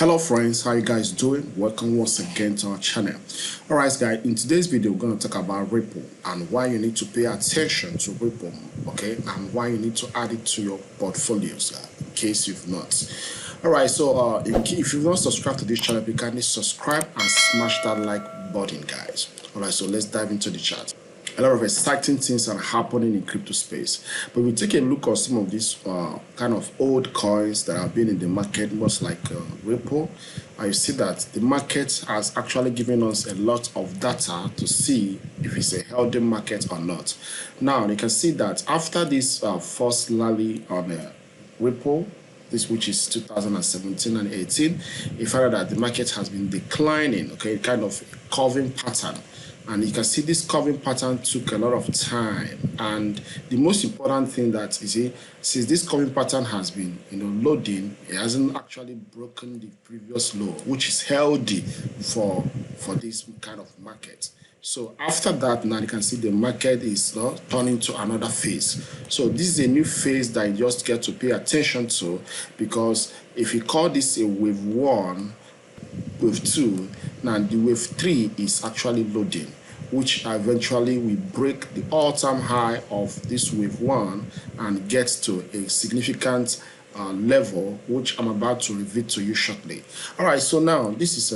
Hello friends, how you guys doing? Welcome once again to our channel. Alright guys, in today's video we're going to talk about Ripple and why you need to pay attention to Ripple, okay, and why you need to add it to your portfolios in case you've not. Alright, so if you've not subscribed to this channel, you kindly subscribe and smash that like button, guys. Alright, so let's dive into the chat. A lot of exciting things are happening in crypto space, but we take a look at some of these kind of old coins that have been in the market, much like Ripple. And you see that the market has actually given us a lot of data to see if it's a healthy market or not. Now you can see that after this first rally on Ripple, this which is 2017 and 18, you find that the market has been declining, okay, kind of curving pattern. And you can see this curving pattern took a lot of time. And the most important thing that you see, since this curving pattern has been loading, it hasn't actually broken the previous low, which is healthy for this kind of market. So after that, now you can see the market is turning to another phase. So this is a new phase that you just get to pay attention to, because if you call this a wave 1, wave 2, now the wave 3 is actually loading, which eventually will break the all-time high of this wave 1 and get to a significant level, which I'm about to reveal to you shortly. All right, so now this is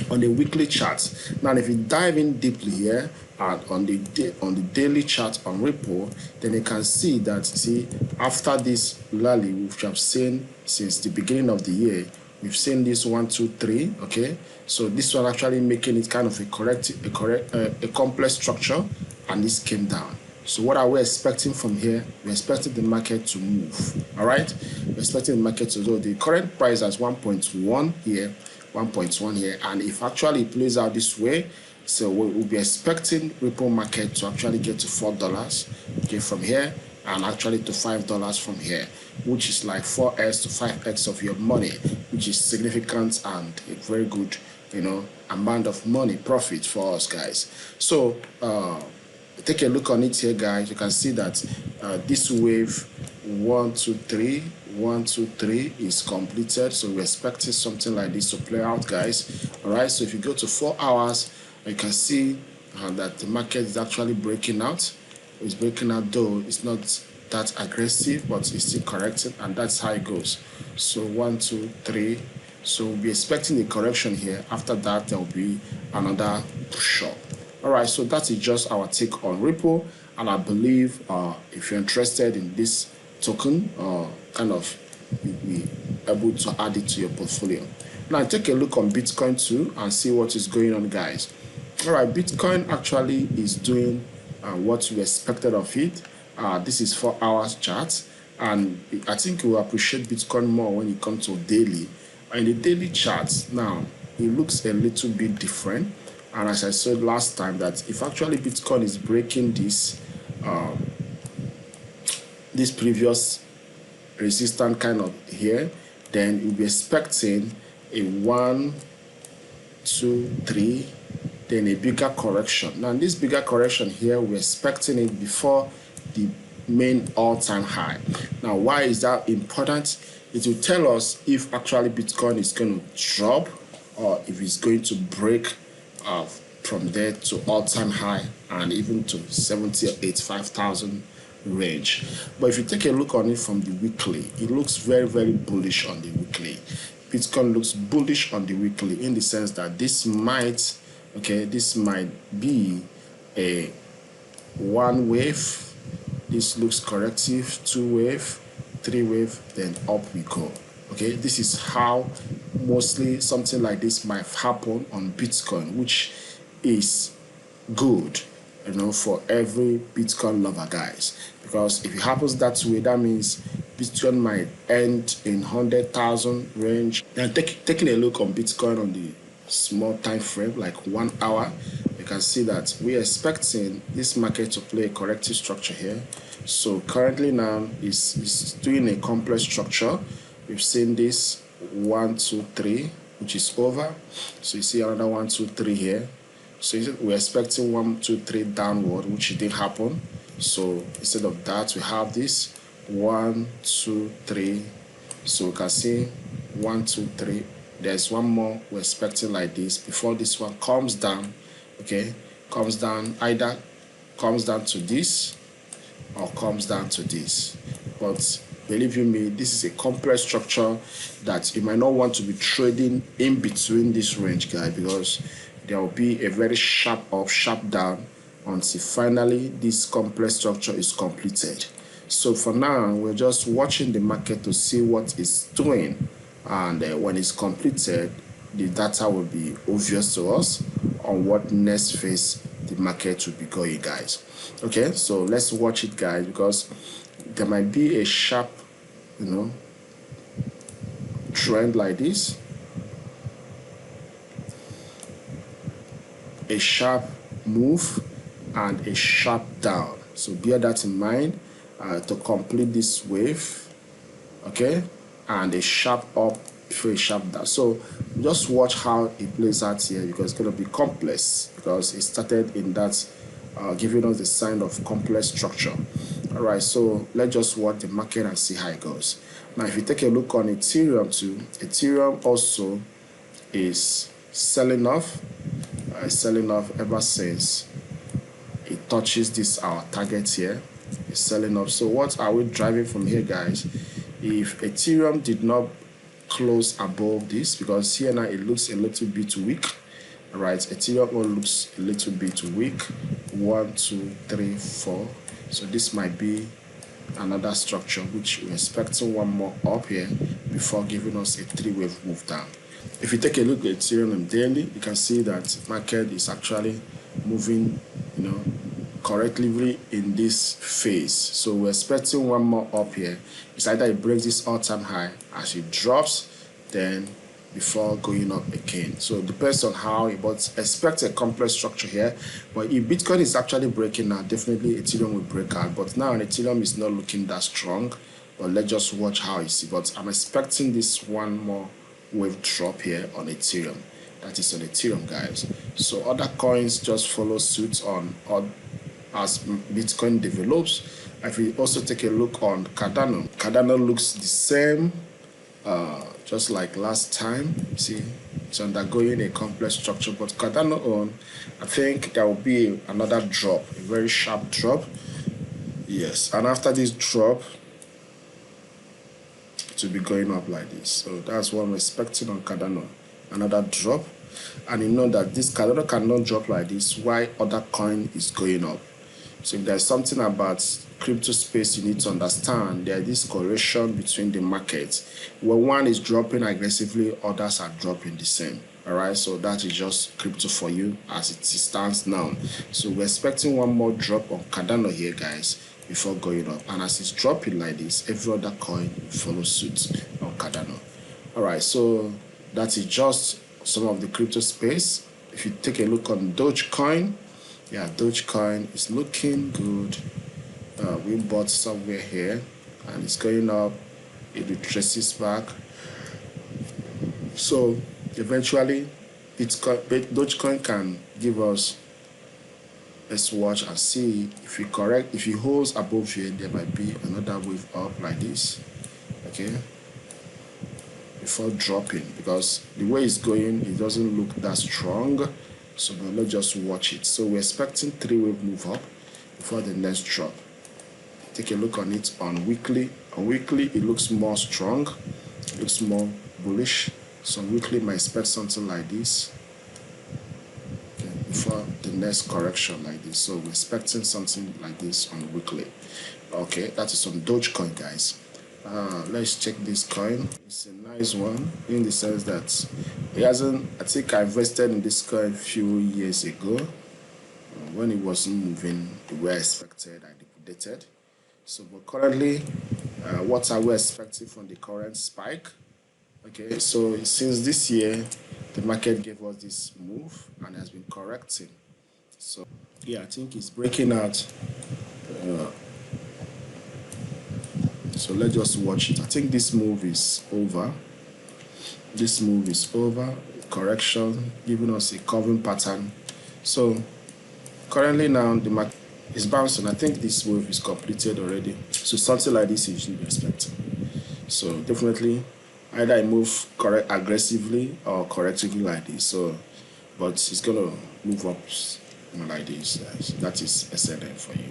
on the weekly chart. Now if you dive in deeply here on the daily chart on Ripple, then you can see that, see, after this rally which I've seen since the beginning of the year, we've seen this 1, 2, 3. Okay, so this one actually making it kind of a complex structure, and this came down. So what are we expecting from here? We're expecting the market to move. All right, we're expecting the market to go. The current price is 1.1 here, 1.1 here, and if actually it plays out this way, so we'll be expecting Ripple market to actually get to $4, okay, from here, and actually to $5 from here, which is like 4x to 5x of your money, which is significant and a very good, amount of money profit for us, guys. So take a look on it here, guys. You can see that this wave 1, 2, 3, 1, 2, 3 is completed. So we're expecting something like this to play out, guys. All right, so if you go to 4 hours, you can see that the market is actually breaking out. It's breaking out, though it's not that aggressive, but it's still correcting, and that's how it goes. So 1, 2, 3. So we'll be expecting a correction here. After that, there will be another push up. All right, so that is just our take on Ripple, and I believe if you're interested in this token, kind of you'll be able to add it to your portfolio. Now take a look on Bitcoin too and see what is going on, guys. All right, Bitcoin actually is doing what we expected of it. This is 4 hours chart, and I think you will appreciate Bitcoin more when it comes to daily. In the daily charts now, it looks a little bit different, and as I said last time, that if actually Bitcoin is breaking this this previous resistance kind of here, then you'll be expecting a 1, 2, 3, then a bigger correction. Now this bigger correction here, we're expecting it before the main all-time high. Now why is that important? It will tell us if actually Bitcoin is going to drop or if it's going to break from there to all-time high and even to 70 or 85,000 range. But if you take a look on it from the weekly, it looks very, very bullish on the weekly. Bitcoin looks bullish on the weekly in the sense that this might be a 1 wave. This looks corrective, 2 wave, 3 wave, then up we go. Okay, this is how mostly something like this might happen on Bitcoin, which is good, for every Bitcoin lover, guys. Because if it happens that way, that means Bitcoin might end in 100,000 range. Then taking a look on Bitcoin on the small time frame, like 1 hour, you can see that we're expecting this market to play a corrective structure here. So currently now is doing a complex structure. We've seen this 1, 2, 3, which is over. So you see another 1, 2, 3 here. So we're expecting 1, 2, 3 downward, which didn't happen. So instead of that, we have this 1, 2, 3. So you can see 1, 2, 3. There's one more we're expecting like this before this one comes down. Okay, comes down, either comes down to this or comes down to this. But believe you me, this is a complex structure that you might not want to be trading in between this range, guys, because there will be a very sharp up, sharp down until finally this complex structure is completed. So for now, we're just watching the market to see what it's doing, and when it's completed, the data will be obvious to us on what next phase the market will be going, guys. Okay, so let's watch it, guys, because there might be a sharp, trend like this, a sharp move and a sharp down. So bear that in mind to complete this wave. Okay, and a sharp up before a sharp down. So just watch how it plays out here, because it's going to be complex, because it started in that giving us the sign of complex structure. All right, so let's just watch the market and see how it goes. Now if you take a look on Ethereum too, Ethereum also is selling off ever since it touches this our target here. It's selling off. So what are we driving from here, guys? If Ethereum did not close above this, because here now it looks a little bit weak. All right, Ethereum looks a little bit weak. 1, 2, 3, 4. So this might be another structure which we're expecting one more up here before giving us a 3-wave move down. If you take a look at Ethereum daily, you can see that market is actually moving, correctly in this phase. So we're expecting one more up here. It's either it breaks this all-time high as it drops, then before going up again. So it depends on how it, but expect a complex structure here. But if Bitcoin is actually breaking now, definitely Ethereum will break out. But now Ethereum is not looking that strong. But let's just watch how you see. But I'm expecting this one more wave drop here on Ethereum. That is on Ethereum, guys. So other coins just follow suit on as Bitcoin develops. If we also take a look on Cardano, Cardano looks the same, just like last time. See, it's undergoing a complex structure, but Cardano on, I think there will be another drop, a very sharp drop. Yes, and after this drop, it will be going up like this. So that's what I'm expecting on Cardano, another drop. And you know that this Cardano cannot drop like this while other coin is going up. So if there's something about crypto space you need to understand, there is this correlation between the markets. When one is dropping aggressively, others are dropping the same. All right, so that is just crypto for you as it stands now. So we're expecting one more drop on Cardano here, guys, before going up. And as it's dropping like this, every other coin will follow suit on Cardano. All right, so that is just some of the crypto space. If you take a look on Dogecoin, yeah, Dogecoin is looking good. We bought somewhere here and it's going up. It retraces back. So eventually Dogecoin can give us, let's watch and see if we correct. If it holds above here, there might be another wave up like this. Okay, before dropping, because the way it's going, it doesn't look that strong. So let's just watch it. So we're expecting 3-wave move up before the next drop. Take a look on it on weekly. On weekly, it looks more strong. It looks more bullish. So on weekly, might expect something like this. Okay, before the next correction like this. So we're expecting something like this on weekly. Okay, that is on Dogecoin, guys. Let's check this coin. It's a nice one in the sense that it hasn't, I think I invested in this coin a few years ago when it wasn't moving the way I expected. I liquidated. So but currently, what are we expecting from the current spike? Okay, so since this year the market gave us this move and has been correcting. So yeah, I think it's breaking out. So let's just watch it. I think this move is over. This move is over. Correction, giving us a curving pattern. So currently now the market is bouncing. I think this move is completed already. So something like this you should be expecting. So definitely either I move correct aggressively or correctively like this. So, but it's gonna move up like this. That is SNN for you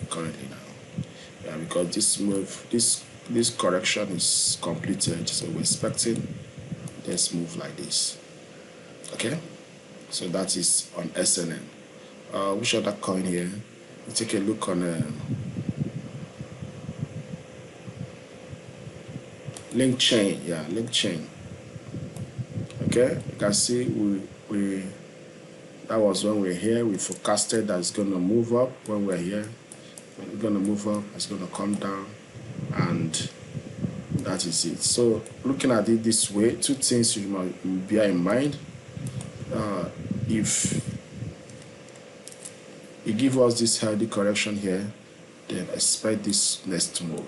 currently now. Yeah, because this move, this correction is completed, so we're expecting this move like this. Okay, so that is on SNN. Which other coin here? You take a look on link chain. Yeah, link chain. Okay, you can see we that was when we're here. We forecasted that it's gonna move up. When we're here, we're gonna move up. It's gonna come down, and that is it. So looking at it this way, two things you must bear in mind. If you give us this healthy correction here, then expect this next move.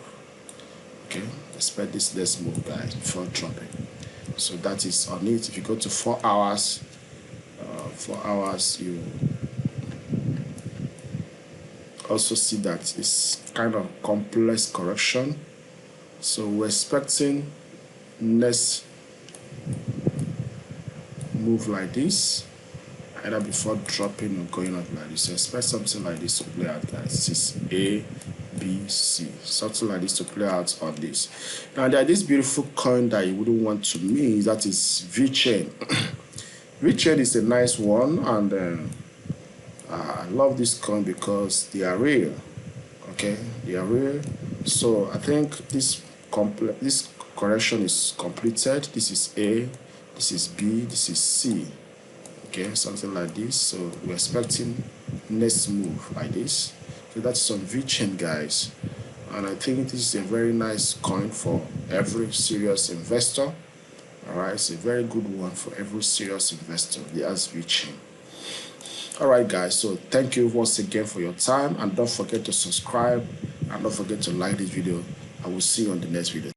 Okay, expect this next move, guys, before dropping. So that is on it. If you go to 4 hours, 4 hours, you also see that it's kind of complex correction. So we're expecting next move like this, either before dropping or going up like this. So expect something like this to play out, guys. This is A, B, C. Something like this to play out on this. Now there is this beautiful coin that you wouldn't want to miss. That is VeChain. VeChain is a nice one, and I love this coin because they are real. Okay, they are real. So I think this correction is completed. This is A, this is B, this is C. Okay, something like this. So we're expecting next move like this. So that's some VeChain, guys, and I think this is a very nice coin for every serious investor. All right, it's a very good one for every serious investor. The VeChain. All right, guys, so thank you once again for your time, and don't forget to subscribe, and don't forget to like this video. I will see you on the next video.